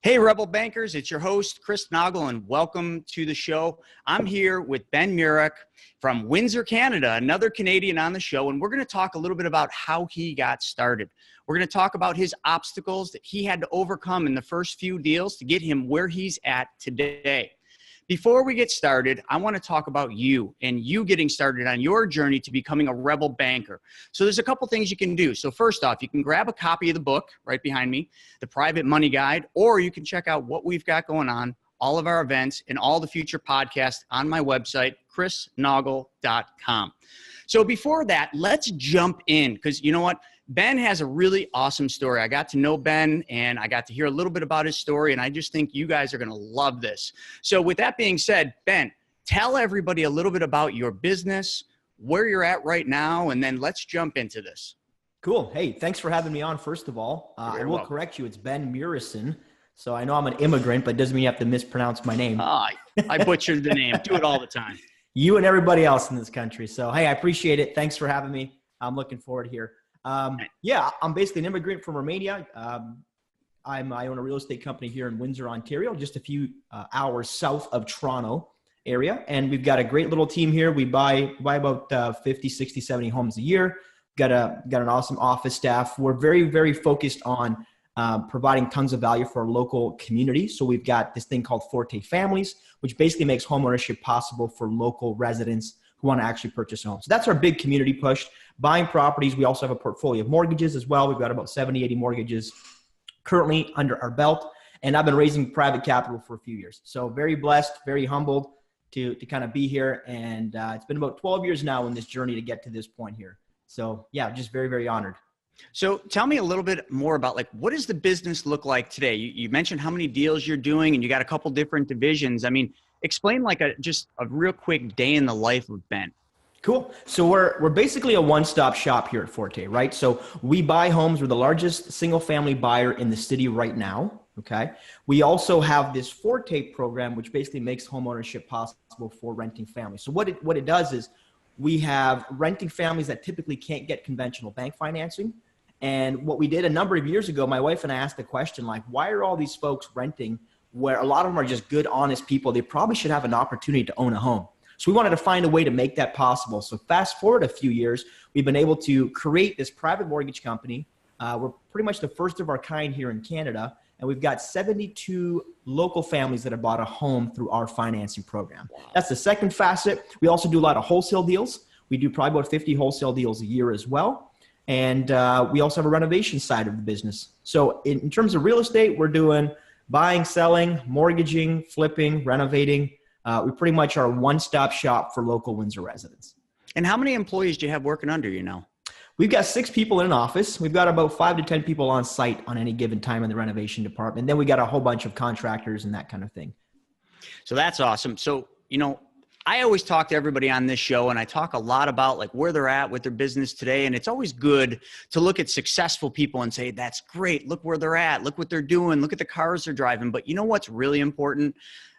Hey, Rebel Bankers, it's your host, Chris Naugle, and welcome to the show. I'm here with Ben Muresan from Windsor, Canada, another Canadian on the show, and we're going to talk a little bit about how he got started. We're going to talk about his obstacles that he had to overcome in the first few deals to get him where he's at today. Before we get started, I want to talk about you and you getting started on your journey to becoming a Rebel Banker. So there's a couple things you can do. So first off, you can grab a copy of the book right behind me, The Private Money Guide, or you can check out what we've got going on, all of our events, and all the future podcasts on my website, chrisnaugle.com. So before that, let's jump in because you know what? Ben has a really awesome story. I got to know Ben and I got to hear a little bit about his story, and I just think you guys are going to love this. So with that being said, Ben, tell everybody a little bit about your business, where you're at right now, and then let's jump into this. Cool. Hey, thanks for having me on, first of all. I will correct you. It's Ben Muresan. So I know I'm an immigrant, but it doesn't mean you have to mispronounce my name. I butchered the name. Do it all the time. You and everybody else in this country. So, hey, I appreciate it. Thanks for having me. I'm looking forward here. Yeah, I'm basically an immigrant from Romania. I own a real estate company here in Windsor, Ontario, just a few hours south of Toronto area. And we've got a great little team here. We buy about 50, 60, 70 homes a year. Got an awesome office staff. We're very, very focused on providing tons of value for our local community. So we've got this thing called Forte Families, which basically makes homeownership possible for local residents who want to actually purchase a home. So that's our big community push. Buying properties. We also have a portfolio of mortgages as well. We've got about 70, 80 mortgages currently under our belt. And I've been raising private capital for a few years. So very blessed, very humbled to kind of be here. And it's been about 12 years now in this journey to get to this point here. So yeah, just very, very honored. So tell me a little bit more about what does the business look like today? You mentioned how many deals you're doing and you got a couple different divisions. I mean, explain just a real quick day in the life of Ben. Cool. So we're basically a one-stop shop here at Forte, right? So we buy homes. We're the largest single-family buyer in the city right now. Okay. We also have this Forte program, which basically makes homeownership possible for renting families. So what it does is we have renting families that typically can't get conventional bank financing. And what we did a number of years ago, my wife and I asked the question, why are all these folks renting where a lot of them are just good, honest people? They probably should have an opportunity to own a home. So we wanted to find a way to make that possible. So fast forward a few years, we've been able to create this private mortgage company. We're pretty much the first of our kind here in Canada. And we've got 72 local families that have bought a home through our financing program. Wow. That's the second facet. We also do a lot of wholesale deals. We do probably about 50 wholesale deals a year as well. And we also have a renovation side of the business. So in terms of real estate, we're doing buying, selling, mortgaging, flipping, renovating. We pretty much are a one-stop shop for local Windsor residents. And how many employees do you have working under you now? We've got 6 people in an office. We've got about 5 to 10 people on site on any given time in the renovation department. Then we got a whole bunch of contractors and that kind of thing. So that's awesome. So, I always talk to everybody on this show and I talk a lot about where they're at with their business today. And it's always good to look at successful people and say, that's great. Look where they're at. Look what they're doing. Look at the cars they're driving. But you know what's really important?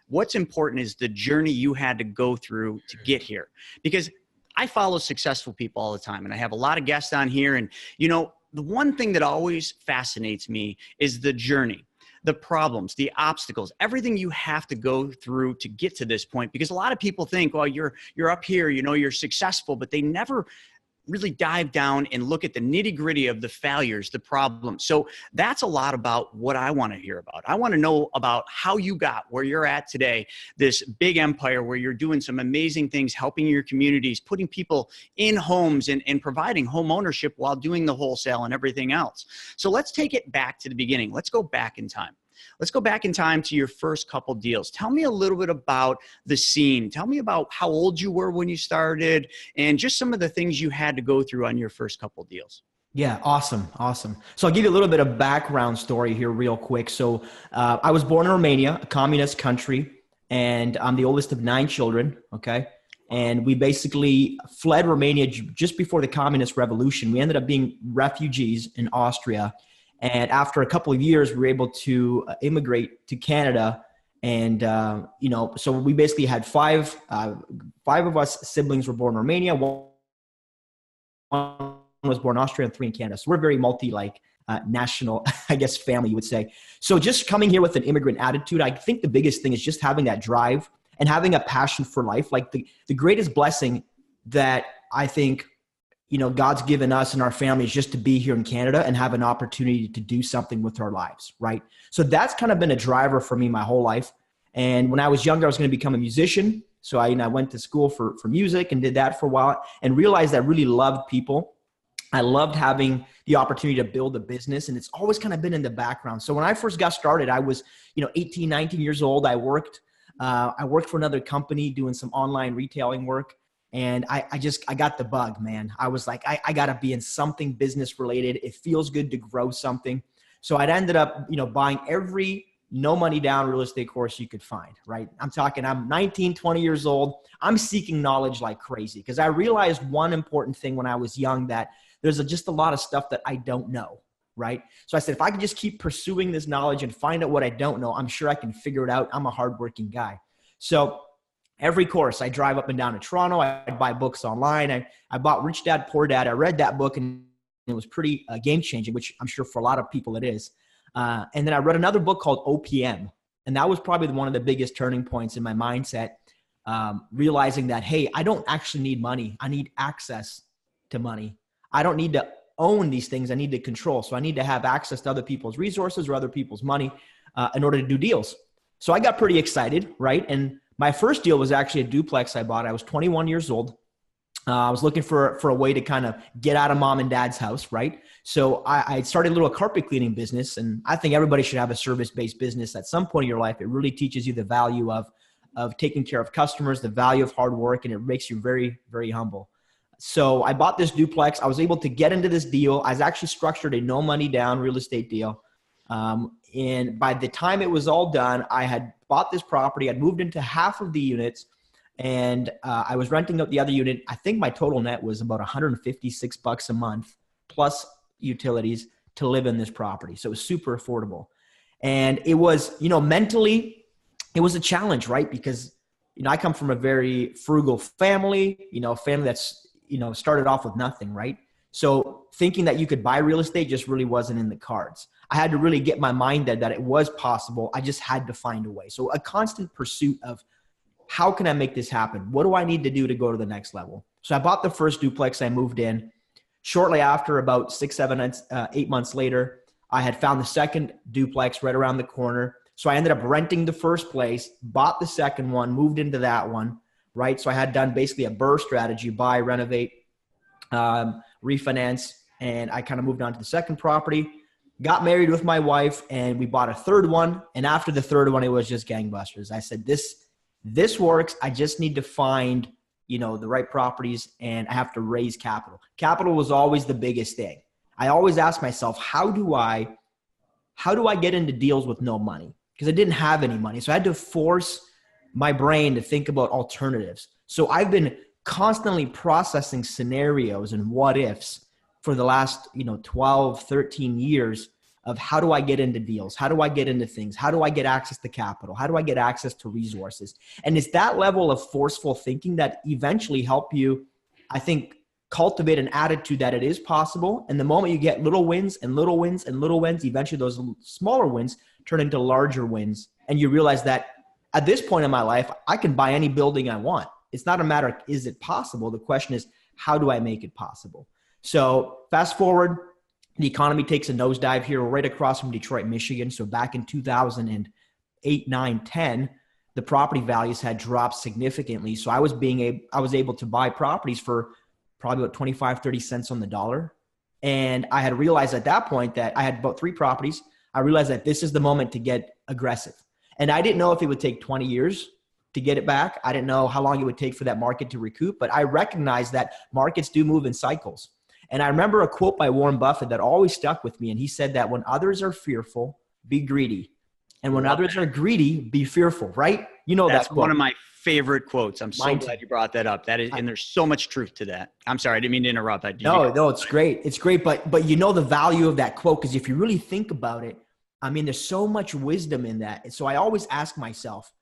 What's important is the journey you had to go through to get here. Because I follow successful people all the time and I have a lot of guests on here. And, the one thing that always fascinates me is the journey, the problems, the obstacles, everything you have to go through to get to this point. Because a lot of people think, well, you're up here, you're successful, but they never really dive down and look at the nitty gritty of the failures, the problems. So that's a lot about what I want to hear about. I want to know about how you got where you're at today, this big empire where you're doing some amazing things, helping your communities, putting people in homes and providing home ownership while doing the wholesale and everything else. So let's take it back to the beginning. Let's go back in time. Let's go back in time to your first couple deals. Tell me a little bit about the scene. Tell me about how old you were when you started and just some of the things you had to go through on your first couple deals. Yeah, awesome. So I'll give you a little bit of background story here real quick. So I was born in Romania, a communist country, and I'm the oldest of 9 children, okay? And we basically fled Romania just before the communist revolution. We ended up being refugees in Austria. And after a couple of years, we were able to immigrate to Canada. And, so we basically had five of us siblings were born in Romania. One was born in Austria and 3 in Canada. So we're very national, I guess, family, you would say. So just coming here with an immigrant attitude, I think the biggest thing is just having that drive and having a passion for life. Like the greatest blessing that I think, God's given us and our families just to be here in Canada and have an opportunity to do something with our lives, right? So that's kind of been a driver for me my whole life. And when I was younger, I was going to become a musician. So I went to school for music and did that for a while and realized I really loved people. I loved having the opportunity to build a business, and it's always kind of been in the background. So when I first got started, I was, 18, 19 years old. I worked for another company doing some online retailing work. And I got the bug, man. I was like, I got to be in something business related. It feels good to grow something. So I'd ended up, buying every no money down real estate course you could find, right? I'm 19, 20 years old. I'm seeking knowledge like crazy because I realized one important thing when I was young, that there's just a lot of stuff that I don't know, right? So I said, if I could just keep pursuing this knowledge and find out what I don't know, I'm sure I can figure it out. I'm a hardworking guy. So every course, I drive up and down to Toronto. I buy books online. I bought Rich Dad, Poor Dad. I read that book and it was pretty game-changing, which I'm sure for a lot of people it is. And then I read another book called OPM. And that was probably one of the biggest turning points in my mindset, realizing that, hey, I don't actually need money. I need access to money. I don't need to own these things. I need to control. So I need to have access to other people's resources or other people's money in order to do deals. So I got pretty excited, right? And my first deal was actually a duplex I bought. I was 21 years old. I was looking for a way to kind of get out of mom and dad's house, right? So I started a little carpet cleaning business, and I think everybody should have a service-based business at some point in your life. It really teaches you the value of taking care of customers, the value of hard work, and it makes you very, very humble. So I bought this duplex. I was able to get into this deal. I was actually structured a no money down real estate deal. And by the time it was all done, I had bought this property. I'd moved into half of the units, and I was renting out the other unit. I think my total net was about $156 a month plus utilities to live in this property. So it was super affordable. And it was, mentally, it was a challenge, right? Because, I come from a very frugal family, a family that's, started off with nothing, right? So thinking that you could buy real estate just really wasn't in the cards. I had to really get my mind that it was possible. I just had to find a way. So a constant pursuit of how can I make this happen? What do I need to do to go to the next level? So I bought the first duplex. I moved in. Shortly after, about 6, 7, 8 months later, I had found the second duplex right around the corner. So I ended up renting the first place, bought the second one, moved into that one, right? So I had done basically a BRRRR strategy, buy, renovate, refinance, and I kind of moved on to the second property, got married with my wife, and we bought a third one. And after the third one, it was just gangbusters. I said, this works. I just need to find, the right properties, and I have to raise capital. Capital was always the biggest thing. I always asked myself, how do I get into deals with no money? Because I didn't have any money. So I had to force my brain to think about alternatives. So I've been constantly processing scenarios and what ifs for the last, 12, 13 years of how do I get into deals? How do I get into things? How do I get access to capital? How do I get access to resources? And it's that level of forceful thinking that eventually help you, I think, cultivate an attitude that it is possible. And the moment you get little wins and little wins and little wins, eventually those smaller wins turn into larger wins. And you realize that at this point in my life, I can buy any building I want. It's not a matter of, is it possible? The question is, how do I make it possible? So fast forward, the economy takes a nosedive here. We're right across from Detroit, Michigan. So back in 2008, 9, 10, the property values had dropped significantly. So I was able to buy properties for probably about 25, 30 cents on the dollar. And I had realized at that point that I had about 3 properties. I realized that this is the moment to get aggressive. And I didn't know if it would take 20 years to get it back. I didn't know how long it would take for that market to recoup, but I recognized that markets do move in cycles. And I remember a quote by Warren Buffett that always stuck with me. And he said that when others are fearful, be greedy. And when others are greedy, be fearful, right? That's that quote. One of my favorite quotes. I'm so glad you brought that up. That is, and there's so much truth to that. I'm sorry, I didn't mean to interrupt. No, it's great. It's great. But the value of that quote, because if you really think about it, there's so much wisdom in that. And so I always ask myself,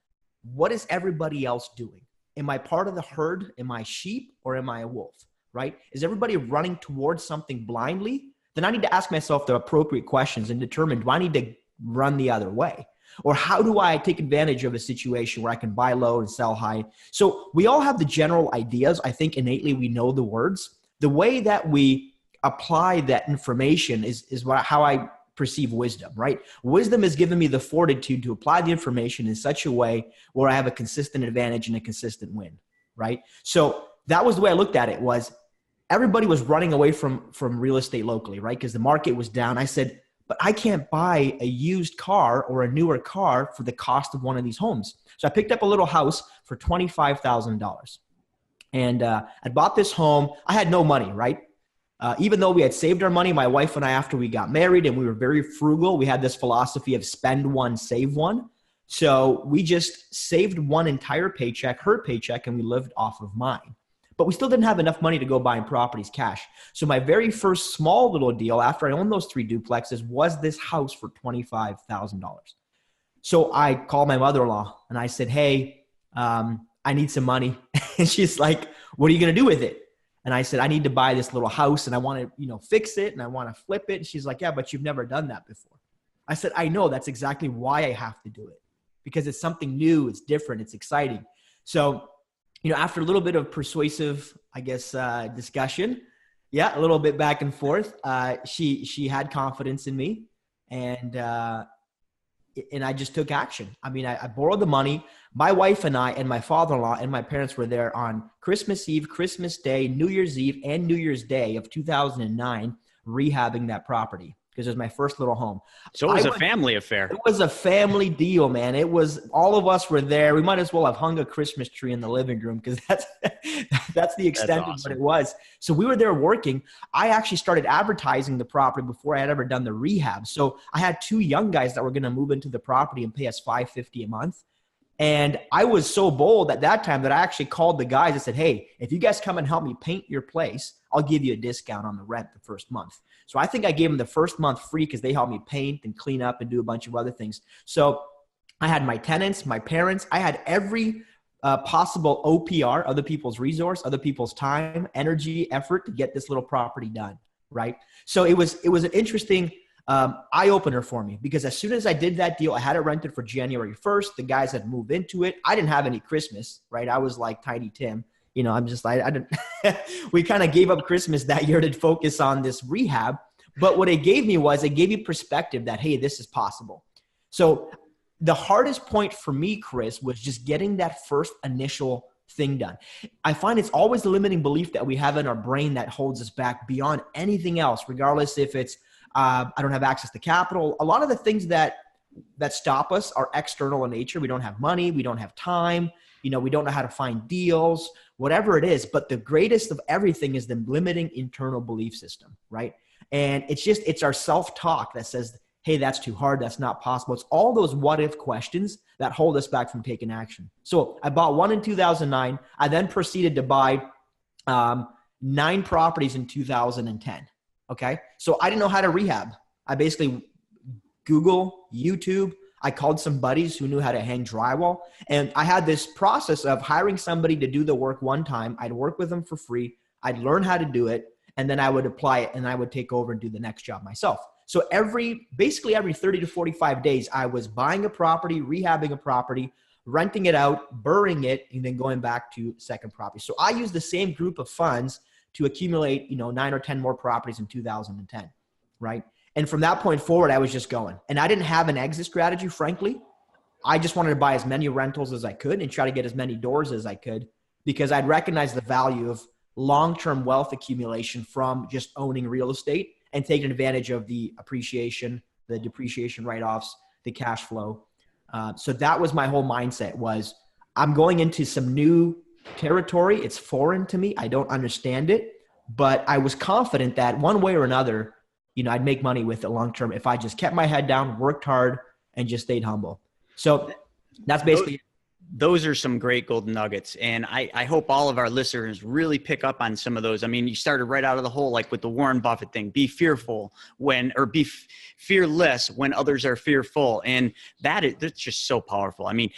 what is everybody else doing? Am I part of the herd? Am I sheep or am I a wolf? Right? Is everybody running towards something blindly then I need to ask myself the appropriate questions and determine, do I need to run the other way? Or how do I take advantage of a situation where I can buy low and sell high? So we all have the general ideas. I think innately we know the words. The way that we apply that information is how I perceive wisdom, right? Wisdom has given me the fortitude to apply the information in such a way where I have a consistent advantage and a consistent win, right? So that was the way I looked at it. Was everybody was running away from real estate locally, right? Because the market was down. I said, but I can't buy a used car or a newer car for the cost of one of these homes. So I picked up a little house for $25,000. And I bought this home. I had no money, right? Even though we had saved our money, my wife and I, after we got married and we were very frugal, we had this philosophy of spend one, save one. So we just saved one entire paycheck, her paycheck, and we lived off of mine. But we still didn't have enough money to go buying properties cash. So my very first small little deal after I owned those 3 duplexes was this house for $25,000. So I called my mother-in-law and I said, hey, I need some money. And she's like, what are you going to do with it? And I said, I need to buy this little house and I want to, fix it and I want to flip it. And she's like, yeah, but you've never done that before. I said, I know, that's exactly why I have to do it, because it's something new, it's different, it's exciting. So after a little bit of persuasive, discussion, a little bit back and forth, she had confidence in me, and I just took action. I borrowed the money. My wife and I and my father-in-law and my parents were there on Christmas Eve, Christmas Day, New Year's Eve, and New Year's Day of 2009, rehabbing that property, because it was my first little home. So it was a family affair. It was a family deal, man. It was, all of us were there. We might as well have hung a Christmas tree in the living room, because that's the extent of what it was. So we were there working. I actually started advertising the property before I had ever done the rehab. So I had 2 young guys that were going to move into the property and pay us $550 a month. And I was so bold at that time that I actually called the guys and said, hey, if you guys come and help me paint your place, I'll give you a discount on the rent the first month. So I think I gave them the first month free because they helped me paint and clean up and do a bunch of other things. So I had my tenants, my parents, I had every possible OPR, other people's resource, other people's time, energy, effort to get this little property done, right? So it was an interesting eye-opener for me, because as soon as I did that deal, I had it rented for January 1st. The guys had moved into it. I didn't have any Christmas, right? I was like Tiny Tim. I'm just like, I didn't, we kind of gave up Christmas that year to focus on this rehab. But what it gave me perspective that, hey, this is possible. So the hardest point for me, Chris, was just getting that first initial thing done. I find it's always the limiting belief that we have in our brain that holds us back beyond anything else, regardless if it's, I don't have access to capital. A lot of the things that stop us are external in nature. We don't have money. We don't have time. We don't know how to find deals, whatever it is. But the greatest of everything is the limiting internal belief system, right? And it's our self-talk that says, hey, that's too hard. That's not possible. It's all those what if questions that hold us back from taking action. So I bought one in 2009. I then proceeded to buy 9 properties in 2010. Okay. So I didn't know how to rehab. I basically Google, YouTube. I called some buddies who knew how to hang drywall. And I had this process of hiring somebody to do the work one time. I'd work with them for free. I'd learn how to do it. And then I would apply it and I would take over and do the next job myself. So basically every 30 to 45 days, I was buying a property, rehabbing a property, renting it out, burring it, and then going back to second property. So I used the same group of funds to accumulate, 9 or 10 more properties in 2010, right? And from that point forward, I was just going. And I didn't have an exit strategy, frankly. I just wanted to buy as many rentals as I could and try to get as many doors as I could, because I'd recognize the value of long-term wealth accumulation from just owning real estate and taking advantage of the appreciation, the depreciation write-offs, the cash flow. So that was my whole mindset, was I'm going into some new territory. It's foreign to me. I don't understand it, but I was confident that one way or another, I'd make money with it long-term if I just kept my head down, worked hard, and just stayed humble. So that's basically those are some great golden nuggets. And I hope all of our listeners really pick up on some of those. I mean, you started right out of the hole, like with the Warren Buffett thing, be fearless when others are fearful. And that's just so powerful. I mean,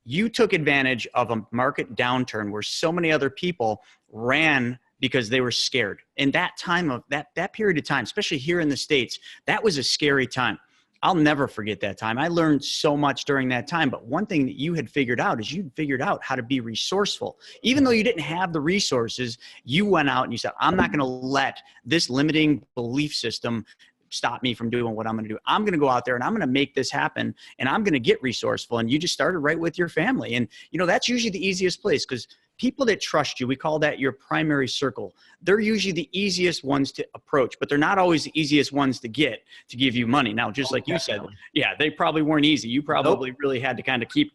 you took advantage of a market downturn where so many other people ran because they were scared. And that time of that period of time, especially here in the States, that was a scary time. I'll never forget that time. I learned so much during that time. But one thing that you had figured out is you figured out how to be resourceful. Even though you didn't have the resources, you went out and you said, I'm not going to let this limiting belief system stop me from doing what I'm going to do. I'm going to go out there and I'm going to make this happen, and I'm going to get resourceful. And you just started right with your family. And, that's usually the easiest place, because people that trust you, we call that your primary circle. They're usually the easiest ones to approach, but they're not always the easiest ones to get to give you money. Now, just like you said, yeah, they probably weren't easy. You probably really had to kind of keep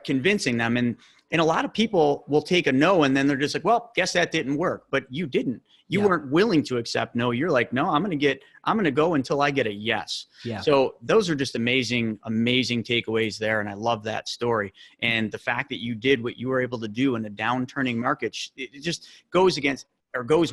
convincing them. And a lot of people will take a no, and then they're just like, well, guess that didn't work. But you didn't. You weren't willing to accept no. You're like, no, I'm going to go until I get a yes. Yeah. So those are just amazing, amazing takeaways there. And I love that story. And the fact that you did what you were able to do in a downturning market, it just goes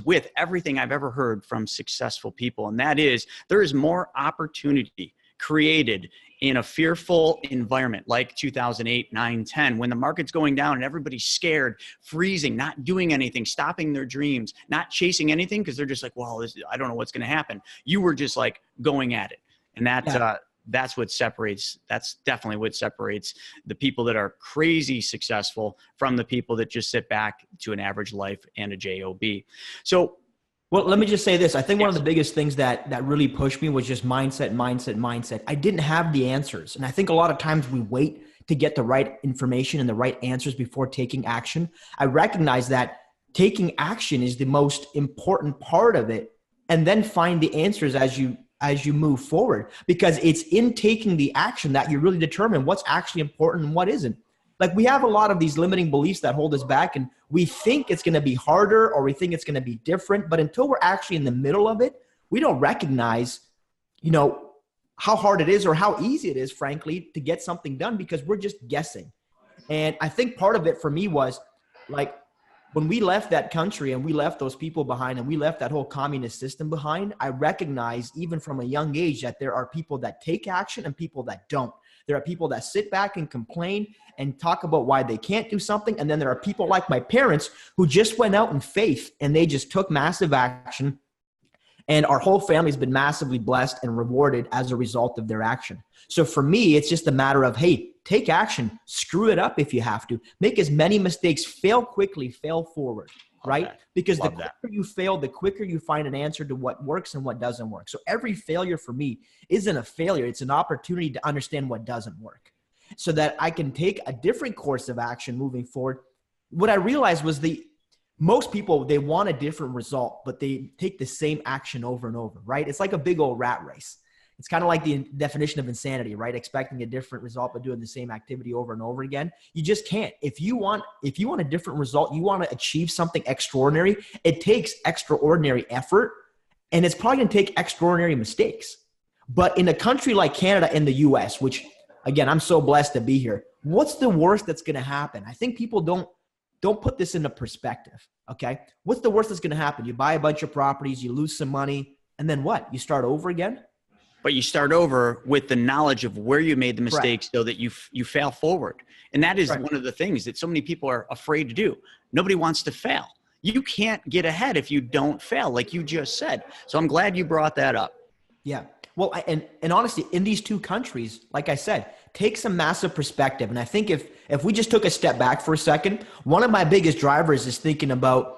with everything I've ever heard from successful people. And that is, there is more opportunity created in a fearful environment like 2008, 9, 10, when the market's going down and everybody's scared, freezing, not doing anything, stopping their dreams, not chasing anything because they're just like, well, I don't know what's going to happen. You were just like going at it. And that's what separates, that's definitely what separates the people that are crazy successful from the people that just sit back to an average life and a job. So, well, let me just say this. I think one of the biggest things that really pushed me was just mindset. I didn't have the answers. And I think a lot of times we wait to get the right information and the right answers before taking action. I recognize that taking action is the most important part of it, and then find the answers as you move forward, because it's in taking the action that you really determine what's actually important and what isn't. Like, we have a lot of these limiting beliefs that hold us back, and we think it's going to be harder or we think it's going to be different. But until we're actually in the middle of it, we don't recognize, how hard it is or how easy it is, frankly, to get something done, because we're just guessing. And I think part of it for me was, like, when we left that country and we left those people behind and we left that whole communist system behind, I recognized even from a young age that there are people that take action and people that don't. There are people that sit back and complain and talk about why they can't do something. And then there are people like my parents who just went out in faith and they just took massive action. And our whole family's been massively blessed and rewarded as a result of their action. So for me, it's just a matter of, hey, take action, screw it up if you have to, make as many mistakes, fail quickly, fail forward, right? Because the quicker you fail, the quicker you find an answer to what works and what doesn't work. So every failure for me isn't a failure. It's an opportunity to understand what doesn't work so that I can take a different course of action moving forward. What I realized was most people, they want a different result, but they take the same action over and over, right? It's like a big old rat race. It's kind of like the definition of insanity, right? Expecting a different result, but doing the same activity over and over again. You just can't. If you want a different result, you want to achieve something extraordinary, it takes extraordinary effort, and it's probably going to take extraordinary mistakes. But in a country like Canada and the US, which again, I'm so blessed to be here, what's the worst that's going to happen? I think people don't put this into perspective, okay? What's the worst that's going to happen? You buy a bunch of properties, you lose some money, and then what? You start over again? But you start over with the knowledge of where you made the mistakes so that you fail forward. And that is one of the things that so many people are afraid to do. Nobody wants to fail. You can't get ahead if you don't fail, like you just said. So I'm glad you brought that up. Yeah. Well, and honestly, in these two countries, like I said, take some massive perspective. And I think if we just took a step back for a second, one of my biggest drivers is thinking about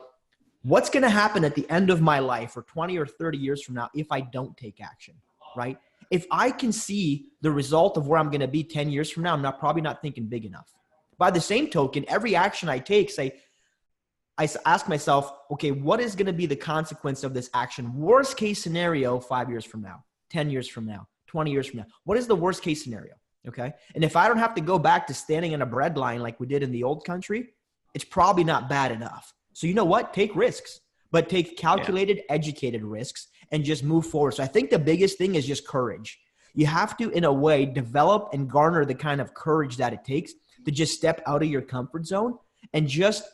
what's going to happen at the end of my life or 20 or 30 years from now if I don't take action. Right? If I can see the result of where I'm going to be 10 years from now, I'm probably not thinking big enough. By the same token, every action I take, I ask myself, okay, what is going to be the consequence of this action? Worst case scenario, 5 years from now, 10 years from now, 20 years from now. What is the worst case scenario? Okay. And if I don't have to go back to standing in a bread line like we did in the old country, it's probably not bad enough. So you know what? Take risks, but take calculated, educated risks and just move forward. So I think the biggest thing is just courage. You have to, in a way, develop and garner the kind of courage that it takes to just step out of your comfort zone and just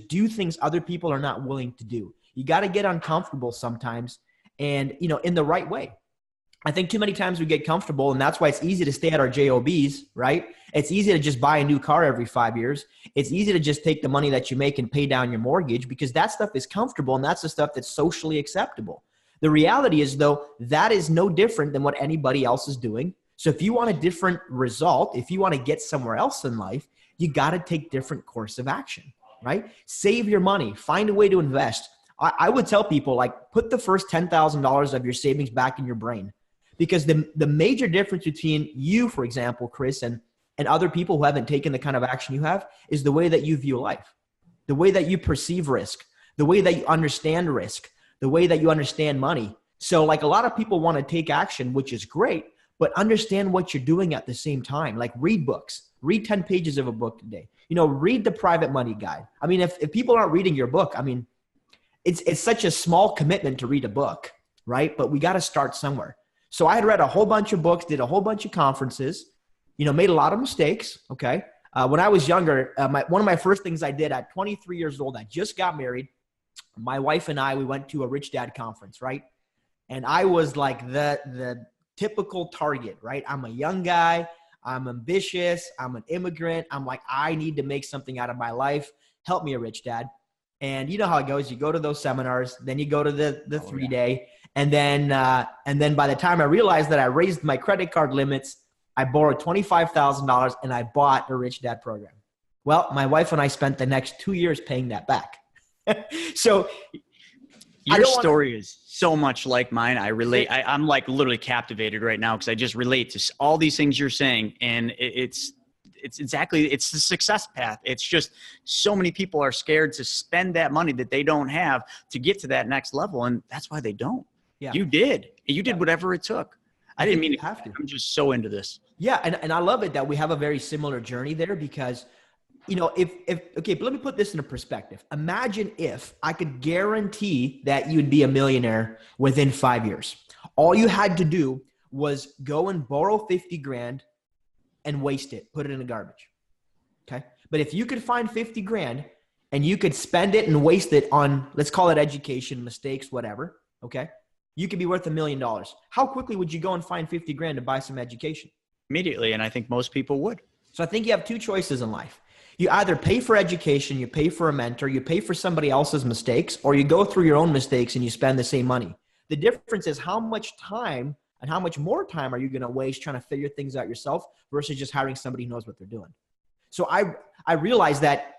do things other people are not willing to do. You got to get uncomfortable sometimes and, in the right way. I think too many times we get comfortable, and that's why it's easy to stay at our JOBs, right? It's easy to just buy a new car every 5 years. It's easy to just take the money that you make and pay down your mortgage because that stuff is comfortable and that's the stuff that's socially acceptable. The reality is, though, that is no different than what anybody else is doing. So if you want a different result, if you want to get somewhere else in life, you got to take different course of action, right? Save your money, find a way to invest. I would tell people, like, put the first $10,000 of your savings back in your brain. Because the major difference between you, for example, Chris, and other people who haven't taken the kind of action you have is the way that you view life, the way that you perceive risk, the way that you understand risk, the way that you understand money. So like a lot of people want to take action, which is great, but understand what you're doing at the same time. Like read books, read 10 pages of a book today, read the Private Money Guide. I mean, if people aren't reading your book, I mean, it's such a small commitment to read a book, right? But we got to start somewhere. So I had read a whole bunch of books, did a whole bunch of conferences, made a lot of mistakes. Okay. When I was younger, one of my first things I did at 23 years old, I just got married. My wife and I, we went to a Rich Dad conference, right? And I was like the typical target, right? I'm a young guy. I'm ambitious. I'm an immigrant. I'm like, I need to make something out of my life. Help me, a Rich Dad. And you know how it goes. You go to those seminars, then you go to the 3-day. And then by the time I realized that I raised my credit card limits, I borrowed $25,000 and I bought a Rich Dad program. Well, my wife and I spent the next 2 years paying that back. So your story is so much like mine. I relate. I'm like literally captivated right now because I just relate to all these things you're saying. And it's the success path. It's just so many people are scared to spend that money that they don't have to get to that next level. And that's why they don't. Yeah. You did whatever it took. I didn't mean to have to. I'm just so into this. Yeah. And I love it that we have a very similar journey there because, okay, but let me put this into perspective. Imagine if I could guarantee that you'd be a millionaire within 5 years. All you had to do was go and borrow 50 grand and waste it, put it in the garbage. Okay. But if you could find 50 grand and you could spend it and waste it on, let's call it education, mistakes, whatever. Okay. You could be worth $1 million. How quickly would you go and find 50 grand to buy some education? Immediately. And I think most people would. So I think you have two choices in life. You either pay for education, you pay for a mentor, you pay for somebody else's mistakes, or you go through your own mistakes and you spend the same money. The difference is how much time and how much more time are you going to waste trying to figure things out yourself versus just hiring somebody who knows what they're doing. So I realized that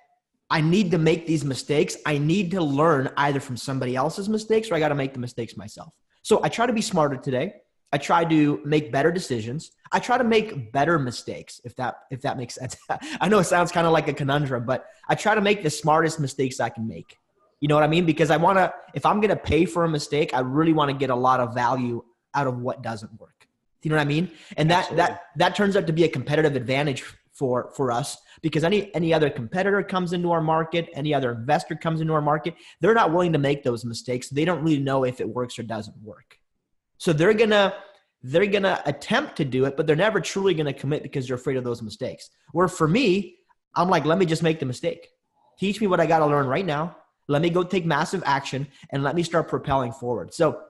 I need to make these mistakes. I need to learn either from somebody else's mistakes or I got to make the mistakes myself. So I try to be smarter today. I try to make better decisions. I try to make better mistakes, if that makes sense. I know it sounds kind of like a conundrum, but I try to make the smartest mistakes I can make. You know what I mean? Because if I'm going to pay for a mistake, I really want to get a lot of value out of what doesn't work. You know what I mean? And that turns out to be a competitive advantage for us because any other competitor comes into our market, any other investor comes into our market, they're not willing to make those mistakes. They don't really know if it works or doesn't work. So they're gonna attempt to do it, but they're never truly gonna commit because they're afraid of those mistakes. Where for me, I'm like, let me just make the mistake. Teach me what I gotta learn right now. Let me go take massive action and let me start propelling forward. So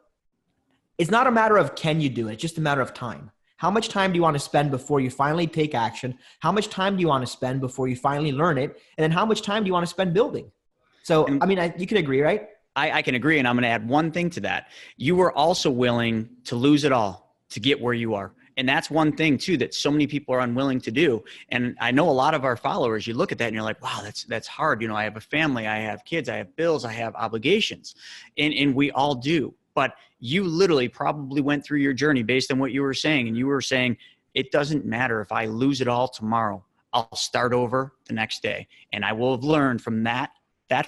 it's not a matter of can you do it, it's just a matter of time. How much time do you want to spend before you finally take action? How much time do you want to spend before you finally learn it? And then how much time do you want to spend building? So, I mean, you can agree, right? I can agree. And I'm going to add one thing to that. You were also willing to lose it all to get where you are. And that's one thing too, that so many people are unwilling to do. And I know a lot of our followers, you look at that and you're like, wow, that's hard. I have a family, I have kids, I have bills, I have obligations, and we all do. But you literally probably went through your journey based on what you were saying. And you were saying, it doesn't matter if I lose it all tomorrow, I'll start over the next day. And I will have learned from that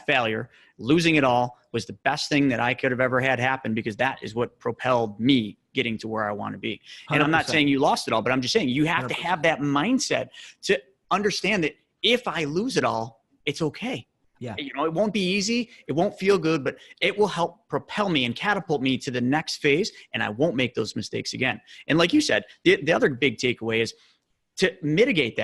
failure. Losing it all was the best thing that I could have ever had happen because that is what propelled me getting to where I want to be. 100%. And I'm not saying you lost it all, but I'm just saying you have 100%. To have that mindset to understand that if I lose it all, it's okay. Yeah. It won't be easy. It won't feel good, but it will help propel me and catapult me to the next phase. And I won't make those mistakes again. And like you said, the other big takeaway is to mitigate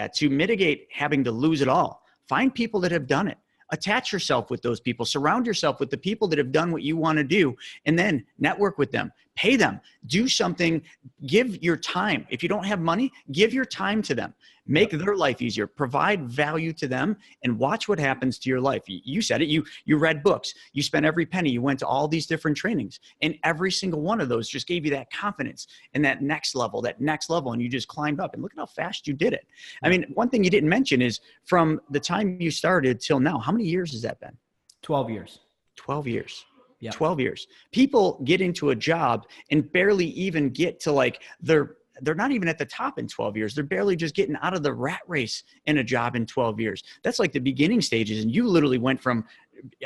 having to lose it all. Find people that have done it. Attach yourself with those people. Surround yourself with the people that have done what you want to do, and then network with them. Pay them, do something, give your time. If you don't have money, give your time to them, make their life easier, provide value to them, and watch what happens to your life. You said it, you read books, you spent every penny, you went to all these different trainings, and every single one of those just gave you that confidence and that next level, and you just climbed up, and look at how fast you did it. I mean, one thing you didn't mention is from the time you started till now, how many years has that been? 12 years. 12 years. Yeah. 12 years. People get into a job and barely even get to like they're not even at the top in 12 years. They're barely just getting out of the rat race in a job in 12 years. That's like the beginning stages. And you literally went from,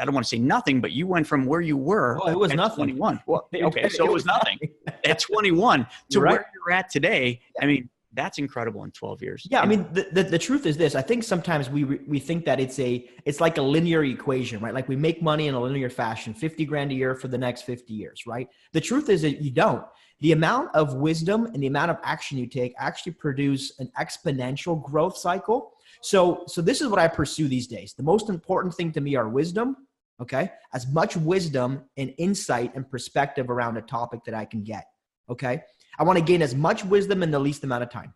I don't want to say nothing, but you went from where you were. Oh, it was nothing. 21. Well, okay. So it was nothing at 21 to right. where you're at today. I mean, that's incredible in 12 years. Yeah. I mean, the truth is this. I think sometimes we think that it's like a linear equation, right? Like we make money in a linear fashion, 50 grand a year for the next 50 years, right? The truth is that you don't. The amount of wisdom and the amount of action you take actually produce an exponential growth cycle. So this is what I pursue these days. The most important thing to me are wisdom, okay? As much wisdom and insight and perspective around a topic that I can get, okay? I want to gain as much wisdom in the least amount of time,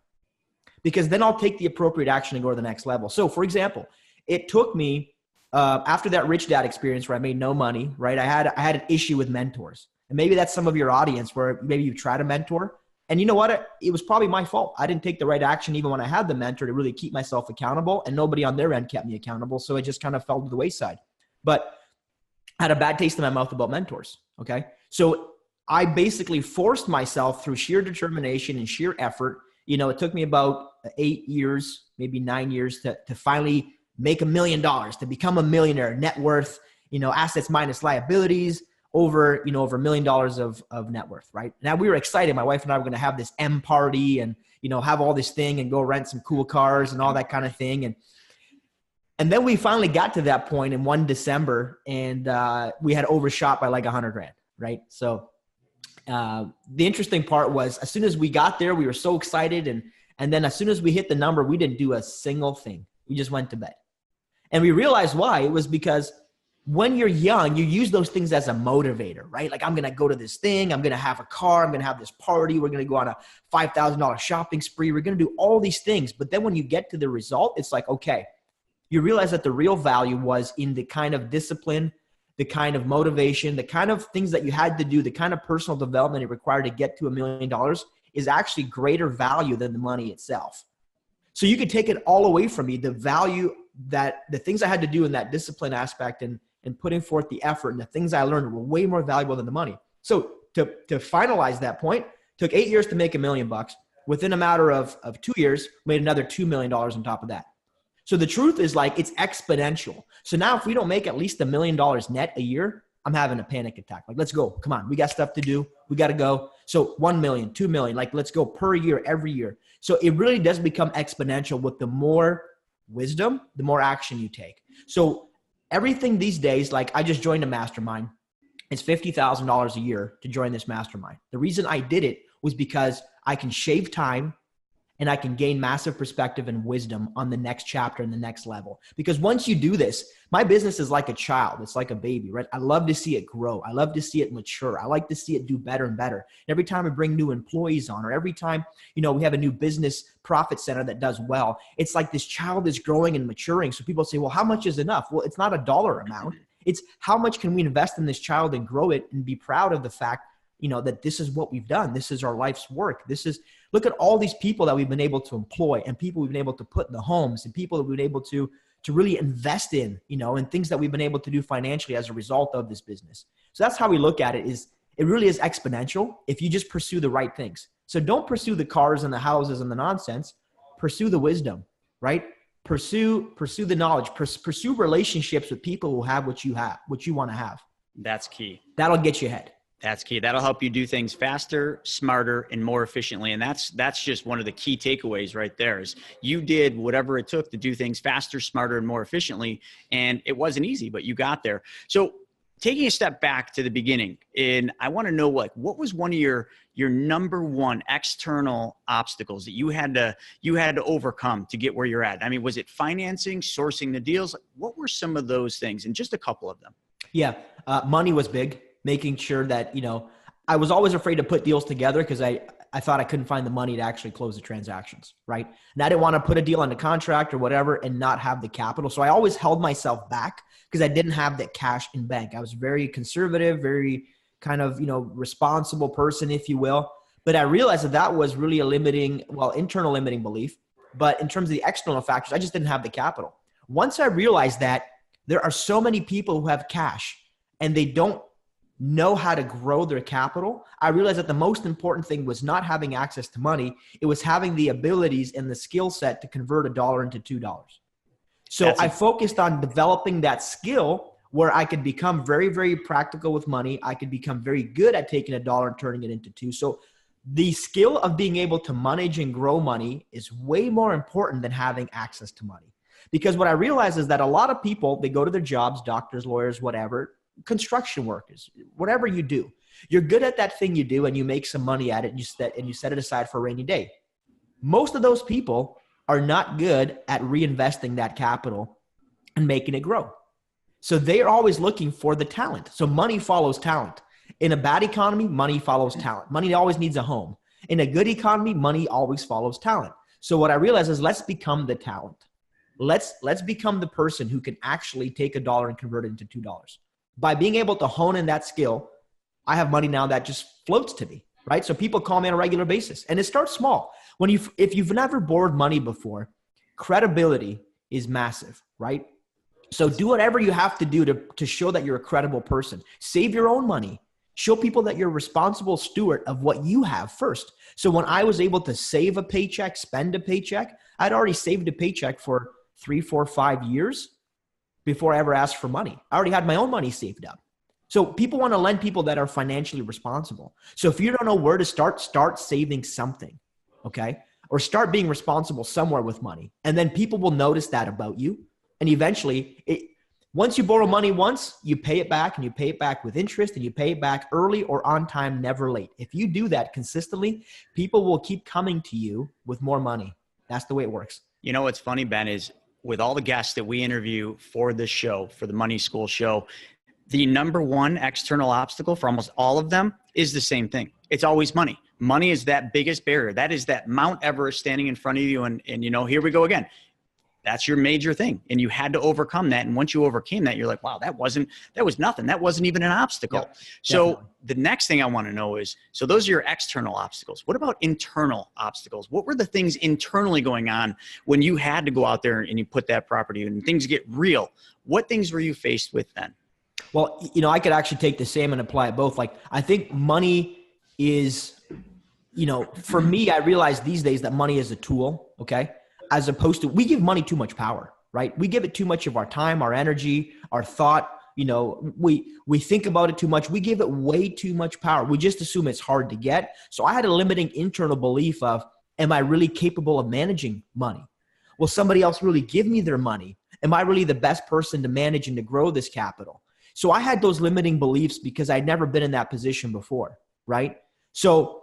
because then I'll take the appropriate action and go to the next level. So for example, it took me after that rich dad experience where I made no money, right? I had an issue with mentors. And maybe that's some of your audience where maybe you've tried a mentor. And you know what? It was probably my fault. I didn't take the right action even when I had the mentor to really keep myself accountable, and nobody on their end kept me accountable. So it just kind of fell to the wayside. But I had a bad taste in my mouth about mentors, okay? So I basically forced myself through sheer determination and sheer effort. You know, it took me about 8 years, maybe 9 years to finally make $1 million, to become a millionaire, net worth, assets minus liabilities, over $1 million of net worth, right? Now we were excited. My wife and I were going to have this M party and, have all this thing and go rent some cool cars and all that kind of thing. And then we finally got to that point in one December, and we had overshot by like 100 grand, right? So the interesting part was as soon as we got there, we were so excited. And then as soon as we hit the number, we didn't do a single thing. We just went to bed. And we realized why. It was because when you're young, you use those things as a motivator, right? Like, I'm going to go to this thing. I'm going to have a car. I'm going to have this party. We're going to go on a $5,000 shopping spree. We're going to do all these things. But then when you get to the result, it's like, okay, you realize that the real value was in the kind of discipline, the kind of motivation, the kind of things that you had to do, the kind of personal development it required to get to $1 million is actually greater value than the money itself. So you could take it all away from me, the value that the things I had to do in that discipline aspect and putting forth the effort and the things I learned were way more valuable than the money. So to finalize that point, took 8 years to make $1 million. Within a matter of 2 years, made another $2 million on top of that. So the truth is, like, it's exponential. So now if we don't make at least $1 million net a year, I'm having a panic attack. Like, let's go. Come on. We got stuff to do. We got to go. So 1 million, 2 million, like, let's go per year, every year. So it really does become exponential with the more wisdom, the more action you take. So everything these days, like, I just joined a mastermind. It's $50,000 a year to join this mastermind. The reason I did it was because I can shave time and I can gain massive perspective and wisdom on the next chapter and the next level. Because once you do this, my business is like a child. It's like a baby, right? I love to see it grow. I love to see it mature. I like to see it do better and better. Every time we bring new employees on, or every time, we have a new business profit center that does well, it's like this child is growing and maturing. So people say, well, how much is enough? Well, it's not a dollar amount. It's how much can we invest in this child and grow it and be proud of the fact, that this is what we've done. This is our life's work. Look at all these people that we've been able to employ, and people we've been able to put in the homes, and people that we've been able to really invest in, and things that we've been able to do financially as a result of this business. So that's how we look at it. It really is exponential if you just pursue the right things. So don't pursue the cars and the houses and the nonsense. Pursue the wisdom, right? Pursue the knowledge. Pursue relationships with people who have what you want to have. That's key. That'll get you ahead. That's key. That'll help you do things faster, smarter, and more efficiently. And that's just one of the key takeaways right there is you did whatever it took to do things faster, smarter, and more efficiently. And it wasn't easy, but you got there. So taking a step back to the beginning, and I want to know, like, what was one of your number one external obstacles that you had to overcome to get where you're at? I mean, was it financing, sourcing the deals? What were some of those things? And just a couple of them. Yeah. Money was big. Making sure that, I was always afraid to put deals together because I thought I couldn't find the money to actually close the transactions, right? And I didn't want to put a deal under contract or whatever and not have the capital. So I always held myself back because I didn't have that cash in bank. I was very conservative, very kind of, responsible person, if you will. But I realized that was really a internal limiting belief. But in terms of the external factors, I just didn't have the capital. Once I realized that there are so many people who have cash and they don't know how to grow their capital, I realized that the most important thing was not having access to money. It was having the abilities and the skill set to convert $1 into $2. So I focused on developing that skill where I could become very, very practical with money. I could become very good at taking $1 and turning it into $2. So the skill of being able to manage and grow money is way more important than having access to money. Because what I realized is that a lot of people, they go to their jobs, doctors, lawyers, whatever, construction workers, whatever you do, you're good at that thing you do and you make some money at it and you set it aside for a rainy day. Most of those people are not good at reinvesting that capital and making it grow. So they're always looking for the talent. So money follows talent. In a bad economy, money follows talent. Money always needs a home. In a good economy, money always follows talent. So what I realized is let's become the talent. Let's become the person who can actually take $1 and convert it into $2. By being able to hone in that skill, I have money now that just floats to me, right? So people call me on a regular basis, and it starts small. If you've never borrowed money before, credibility is massive, right? So do whatever you have to do to show that you're a credible person. Save your own money. Show people that you're a responsible steward of what you have first. So when I was able to save a paycheck, spend a paycheck, I'd already saved a paycheck for 3, 4, 5 years before I ever asked for money. I already had my own money saved up. So people want to lend people that are financially responsible. So if you don't know where to start saving something, okay? Or start being responsible somewhere with money. And then people will notice that about you. And eventually, once you borrow money once, you pay it back and you pay it back with interest and you pay it back early or on time, never late. If you do that consistently, people will keep coming to you with more money. That's the way it works. You know, what's funny, Ben, is with all the guests that we interview for this show, for the Money School show, the number one external obstacle for almost all of them is the same thing. It's always money. Money is that biggest barrier. That is that Mount Everest standing in front of you. And here we go again. That's your major thing. And you had to overcome that. And once you overcame that, you're like, wow, that was nothing. That wasn't even an obstacle. Yep, so definitely. The next thing I want to know is, so those are your external obstacles. What about internal obstacles? What were the things internally going on when you had to go out there and you put that property and things get real? What things were you faced with then? Well, I could actually take the same and apply it both. Like, I think money is, for me, I realize these days that money is a tool. Okay. As opposed to, we give money too much power, right? We give it too much of our time, our energy, our thought. We think about it too much. We give it way too much power. We just assume it's hard to get. So I had a limiting internal belief of, am I really capable of managing money? Will somebody else really give me their money? Am I really the best person to manage and to grow this capital? So I had those limiting beliefs because I'd never been in that position before, right? So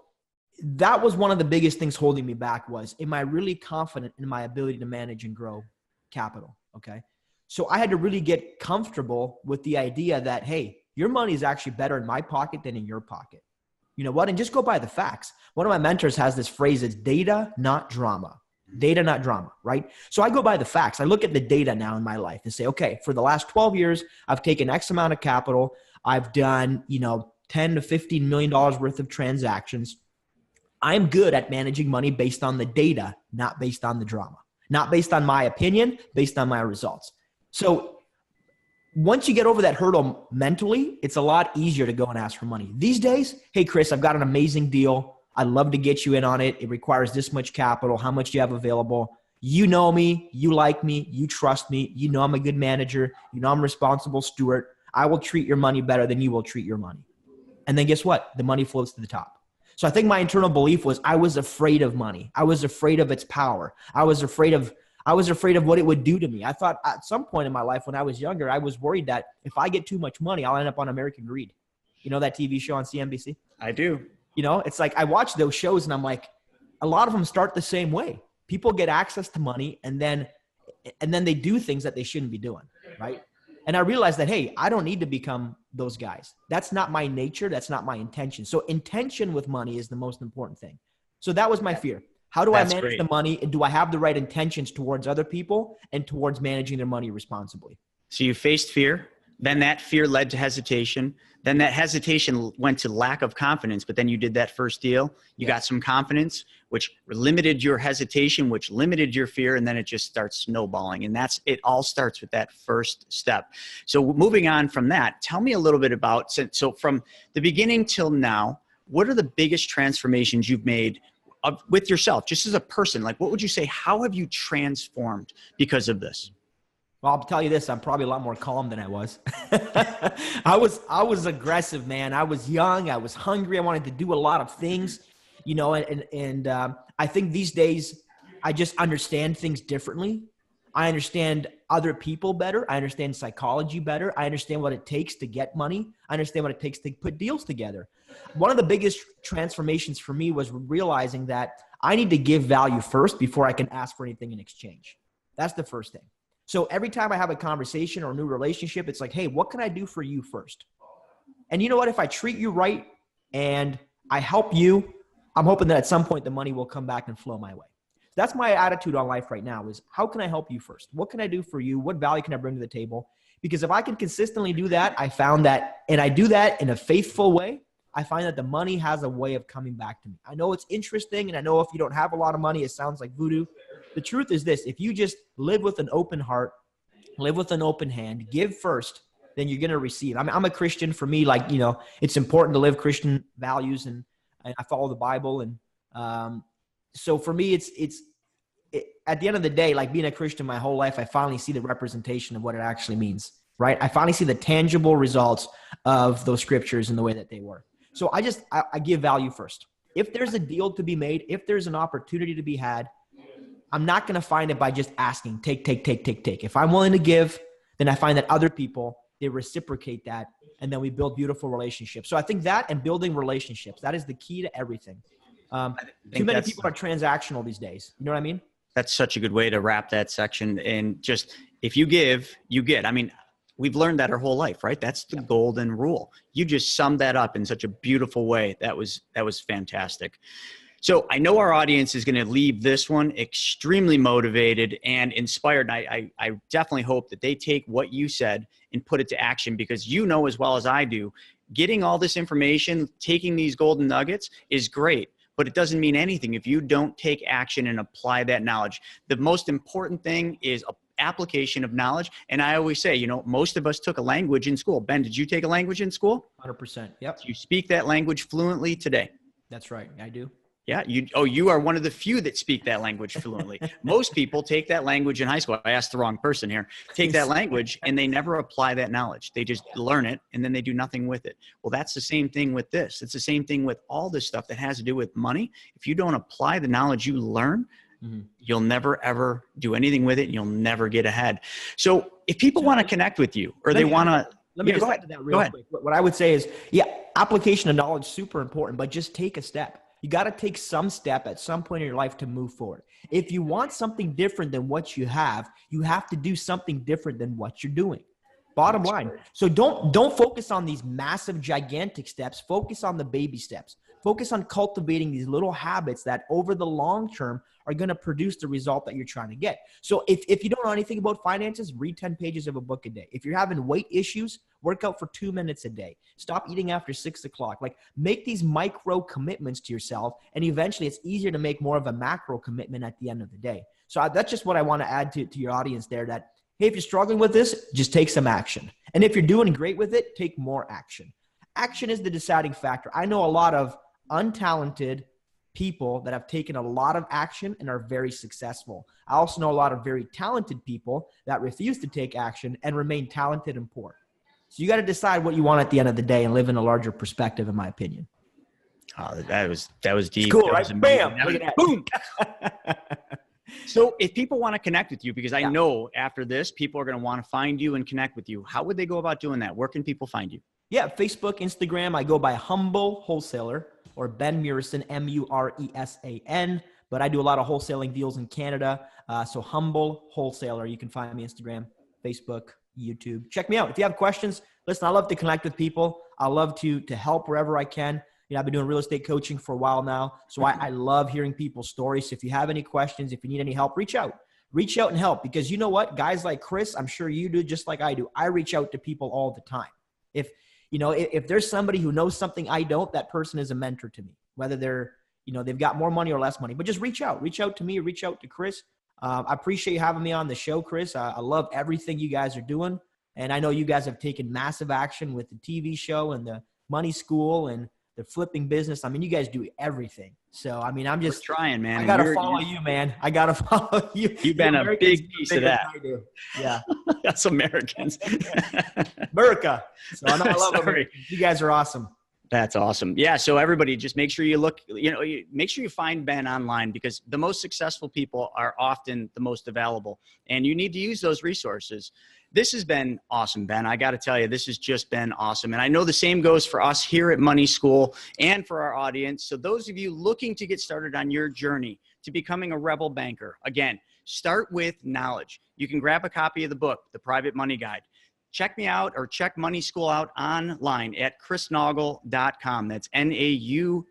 that was one of the biggest things holding me back was, am I really confident in my ability to manage and grow capital? Okay. So I had to really get comfortable with the idea that, hey, your money is actually better in my pocket than in your pocket. You know what? And just go by the facts. One of my mentors has this phrase, it's data, not drama. Data, not drama, right? So I go by the facts. I look at the data now in my life and say, okay, for the last 12 years, I've taken X amount of capital. I've done, 10 to $15 million worth of transactions. I'm good at managing money based on the data, not based on the drama, not based on my opinion, based on my results. So once you get over that hurdle mentally, it's a lot easier to go and ask for money. These days, hey, Chris, I've got an amazing deal. I'd love to get you in on it. It requires this much capital. How much do you have available? You know me. You like me. You trust me. You know I'm a good manager. You know I'm a responsible steward. I will treat your money better than you will treat your money. And then guess what? The money floats to the top. So I think my internal belief was I was afraid of money. I was afraid of its power. I was afraid of what it would do to me. I thought at some point in my life when I was younger, I was worried that if I get too much money, I'll end up on American Greed. You know that TV show on CNBC? I do. It's like I watch those shows and I'm like, a lot of them start the same way. People get access to money and then they do things that they shouldn't be doing, right? And I realized that, hey, I don't need to become those guys. That's not my nature. That's not my intention. So intention with money is the most important thing. So that was my fear. How do I manage the money? And do I have the right intentions towards other people and towards managing their money responsibly? So you faced fear. Then that fear led to hesitation. Then that hesitation went to lack of confidence. But then you did that first deal. You got some confidence, which limited your hesitation, which limited your fear. And then it just starts snowballing. And it all starts with that first step. So moving on from that, tell me a little bit about, so from the beginning till now, what are the biggest transformations you've made with yourself, just as a person? Like, what would you say? How have you transformed because of this? Well, I'll tell you this, I'm probably a lot more calm than I was. I was aggressive, man. I was young. I was hungry. I wanted to do a lot of things, you know, and I think these days I just understand things differently. I understand other people better. I understand psychology better. I understand what it takes to get money. I understand what it takes to put deals together. One of the biggest transformations for me was realizing that I need to give value first before I can ask for anything in exchange. That's the first thing. So every time I have a conversation or a new relationship, it's like, hey, what can I do for you first? And you know what? If I treat you right and I help you, I'm hoping that at some point the money will come back and flow my way. So that's my attitude on life right now is how can I help you first? What can I do for you? What value can I bring to the table? Because if I can consistently do that, I found that, and I do that in a faithful way, I find that the money has a way of coming back to me. I know it's interesting, and I know if you don't have a lot of money, it sounds like voodoo. The truth is this: if you just live with an open heart, live with an open hand, give first, then you're going to receive. I'm a Christian. For me, like, you know, it's important to live Christian values, and I follow the Bible. And so for me, at the end of the day, like being a Christian my whole life, I finally see the representation of what it actually means, right? I finally see the tangible results of those scriptures in the way that they were. So I give value first. If there's a deal to be made, if there's an opportunity to be had, I'm not going to find it by just asking, take. If I'm willing to give, then I find that other people, they reciprocate that, and then we build beautiful relationships. So I think that and building relationships, that is the key to everything. Too many people are transactional these days. You know what I mean? That's such a good way to wrap that section. And just, if you give, you get. I mean, we've learned that our whole life, right? That's the golden rule. You just summed that up in such a beautiful way. That was fantastic. So I know our audience is going to leave this one extremely motivated and inspired. And I definitely hope that they take what you said and put it to action, because you know as well as I do, getting all this information, taking these golden nuggets is great, but it doesn't mean anything if you don't take action and apply that knowledge. The most important thing is application of knowledge. And I always say, you know, most of us took a language in school. Ben, did you take a language in school? 100%. Yep. You speak that language fluently today. That's right. I do. Yeah. You are one of the few that speak that language fluently. Most people take that language in high school. I asked the wrong person here. Take that language and they never apply that knowledge. They just learn it and then they do nothing with it. Well, that's the same thing with this. It's the same thing with all this stuff that has to do with money. If you don't apply the knowledge you learn, you'll never, ever do anything with it. And you'll never get ahead. So if people want to connect with you or they want to, let me just add to that real quick. What I would say is, application of knowledge, super important, but just take a step. You got to take some step at some point in your life to move forward. If you want something different than what you have to do something different than what you're doing. Bottom line. So don't focus on these massive, gigantic steps. Focus on the baby steps. Focus on cultivating these little habits that over the long term are going to produce the result that you're trying to get. So if you don't know anything about finances, read 10 pages of a book a day. If you're having weight issues, work out for 2 minutes a day. Stop eating after 6 o'clock. Like, make these micro commitments to yourself, and eventually it's easier to make more of a macro commitment at the end of the day. So that's just what I want to add to your audience there, that, hey, if you're struggling with this, just take some action. And if you're doing great with it, take more action. Action is the deciding factor. I know a lot of untalented people that have taken a lot of action and are very successful. I also know a lot of very talented people that refuse to take action and remain talented and poor. So you got to decide what you want at the end of the day and live in a larger perspective, in my opinion. Oh, that was deep. It's cool, that right? Bam! Look at that. Boom. So if people want to connect with you, because I know after this, people are going to want to find you and connect with you, how would they go about doing that? Where can people find you? Yeah, Facebook, Instagram. I go by Humble Wholesaler, or Ben Muresan, Muresan. But I do a lot of wholesaling deals in Canada. So Humble Wholesaler. You can find me Instagram, Facebook, YouTube. Check me out. If you have questions, listen, I love to connect with people. I love to help wherever I can. You know, I've been doing real estate coaching for a while now. So I love hearing people's stories. So if you have any questions, if you need any help, reach out and help, because you know what, guys like Chris, I'm sure you do just like I do. I reach out to people all the time. If there's somebody who knows something I don't, that person is a mentor to me, whether they're, you know, they've got more money or less money, but just reach out to me, reach out to Chris. I appreciate you having me on the show, Chris. I love everything you guys are doing. And I know you guys have taken massive action with the TV show and the money school and the flipping business. I mean, you guys do everything. So, I mean, I'm just trying, man. I got to follow you, man. I got to follow you. You've been a big piece of that. Yeah. That's Americans. America. So I love Americans. You guys are awesome. That's awesome. Yeah. So everybody just make sure you look, make sure you find Ben online, because the most successful people are often the most available, and you need to use those resources. This has been awesome, Ben. I got to tell you, this has just been awesome. And I know the same goes for us here at Money School and for our audience. So those of you looking to get started on your journey to becoming a rebel banker, again, start with knowledge. You can grab a copy of the book, The Private Money Guide. Check me out, or check Money School out online at chrisnaugle.com. That's Naugle,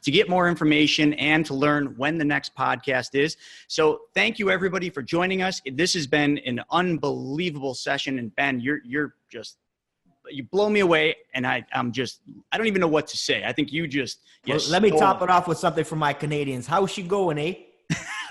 to get more information and to learn when the next podcast is. So thank you, everybody, for joining us. This has been an unbelievable session. And Ben, you blow me away. And I don't even know what to say. I think let me top it off with something from my Canadians. How's she going, eh?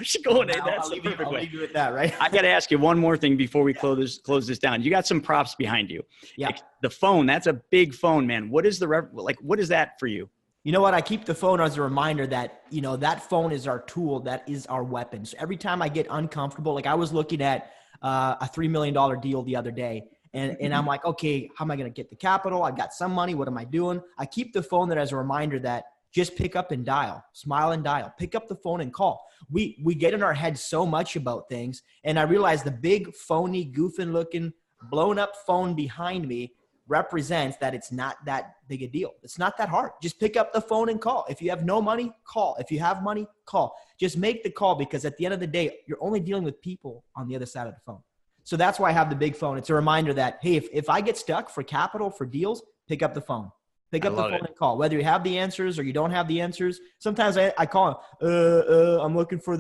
Should go in. That's the perfect way. I'll leave you with that, right? I got to ask you one more thing before we close this down. You got some props behind you. Yeah. Like the phone, that's a big phone, man. What is what is that for you? You know what? I keep the phone as a reminder that, you know, that phone is our tool. That is our weapon. So every time I get uncomfortable, like I was looking at a $3 million deal the other day, and I'm like, okay, how am I going to get the capital? I've got some money. What am I doing? I keep the phone there as a reminder that just pick up and dial, smile and dial, pick up the phone and call. We get in our head so much about things. And I realize the big, phony, goofing looking, blown up phone behind me represents that it's not that big a deal. It's not that hard. Just pick up the phone and call. If you have no money, call. If you have money, call. Just make the call, because at the end of the day, you're only dealing with people on the other side of the phone. So that's why I have the big phone. It's a reminder that, hey, if I get stuck for capital, for deals, pick up the phone. Pick up the phone and call, whether you have the answers or you don't have the answers. Sometimes I call them, I'm looking for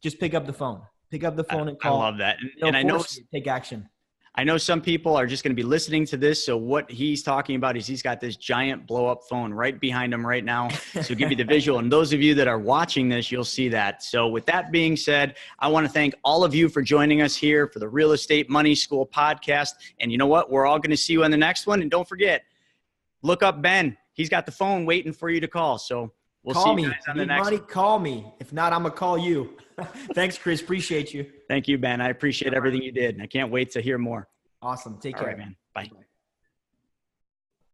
just pick up the phone. Pick up the phone and call. I love that. And I know take action. I know some people are just going to be listening to this. So what he's talking about is he's got this giant blow up phone right behind him right now. So give you the visual. And those of you that are watching this, you'll see that. So with that being said, I want to thank all of you for joining us here for the Real Estate Money School podcast. And you know what? We're all going to see you on the next one. And don't forget, look up Ben. He's got the phone waiting for you to call. So we'll see you guys on the next one. Call me. If not, I'm going to call you. Thanks, Chris. Appreciate you. Thank you, Ben. I appreciate everything you did. And I can't wait to hear more. Awesome. Take care. All right, man. Bye.